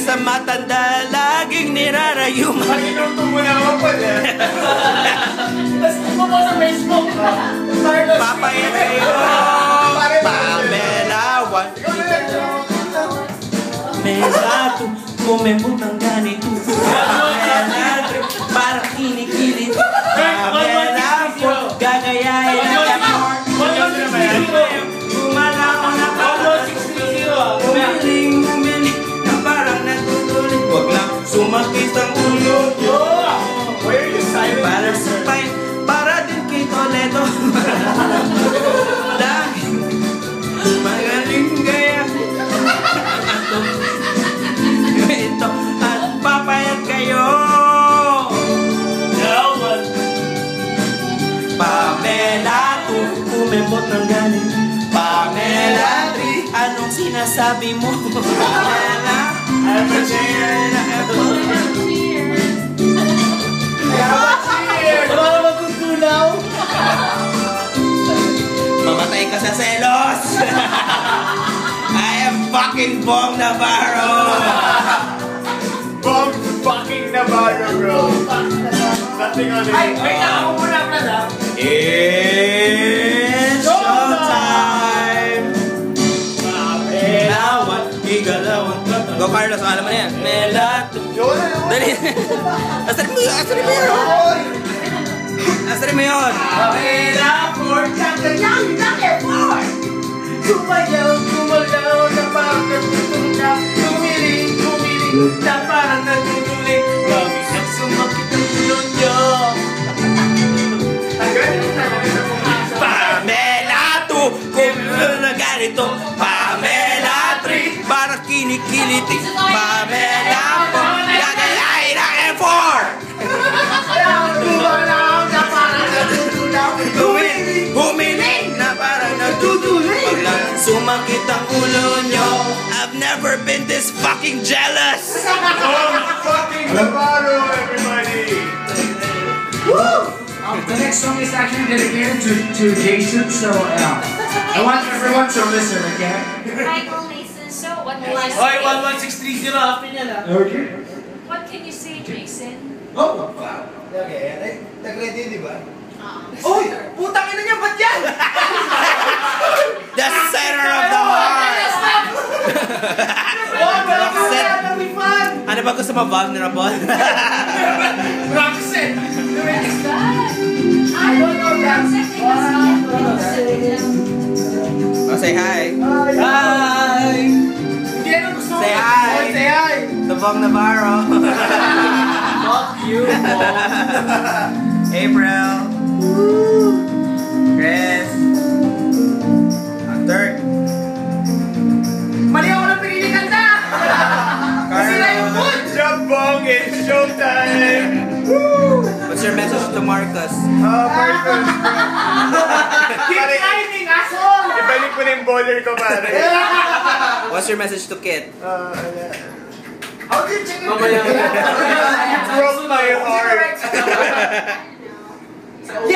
isang matanda laging nirarayuman. Inuto mo na ako pala. Tapos mo po sa Facebook. Papayat kayo. Pamela, one. Pamela, kumembot ang ganito. Pamela, parang kinikilit. Pamela, gagayahin ang amor. Gumalaw na parang umiling na parang natutuloy. Huwag lang sumakit ang ulo nyo. Para sa pain, para din kay Toledo. Dahil magaling gaya. Ito at papayat kayo. Pamela, kumembot ng galing. Pamela, anong sinasabi mo? Pamela, I'm a cheer. Wala magkukunaw. Mamatay ka sa selos. I am fucking Bong Navarro. Bong fucking Navarro, bro. Nothing on it. Ay, wait lang ako muna, brad. It's showtime. Pamela, igalawan. Go Carlos, alam mo na yan. Mela. Dali. Asarin mo yun. Asarin mo yun. Asarin mo yun. Pamela, for Changanyan, for Sumayaw, kumalaw na parang natutulog. Tumiling, na parang natutulog. Labis ang sumakit ang ulo nyo. Pamela 2, kung na ganito. Pamela 3, parang kinikiliti. Pamela 4, gagayahin ang M4. Kumalaw na parang natutulog. Humiling na parang nagtutuloy. Pag lang sumakit ang ulo nyo. I've never been this fucking jealous. Fucking Navarro, everybody! Woo! The next song is actually dedicated to Jason, so I want everyone to listen, okay? Michael Mason, so what can you Oy, say? 11630 happy niya na. Okay. What can you say, Jason? Oh, Wow. Okay, nag-ready, di ba? Uy! Putang ina niya, ba't yan? The center of the heart. Ano ba gusto mo? Vulnerable? Roxette! I don't know that. Oh, say hi. Hi! Hindi ano gusto mo? Say hi. Oh, say hi! The Bong Navarro. Fuck you, Bong. April. Chris. Dirk. Mali ako ng pinili kanta! Kasi na yung mood! Jump Bong, it's showtime! What's your message to Marcus? Marcus. Keep climbing, asshole! Ibalik mo na yung bowler ko, pare. What's your message to Kit? How did you check it? Broke my heart. Yeah!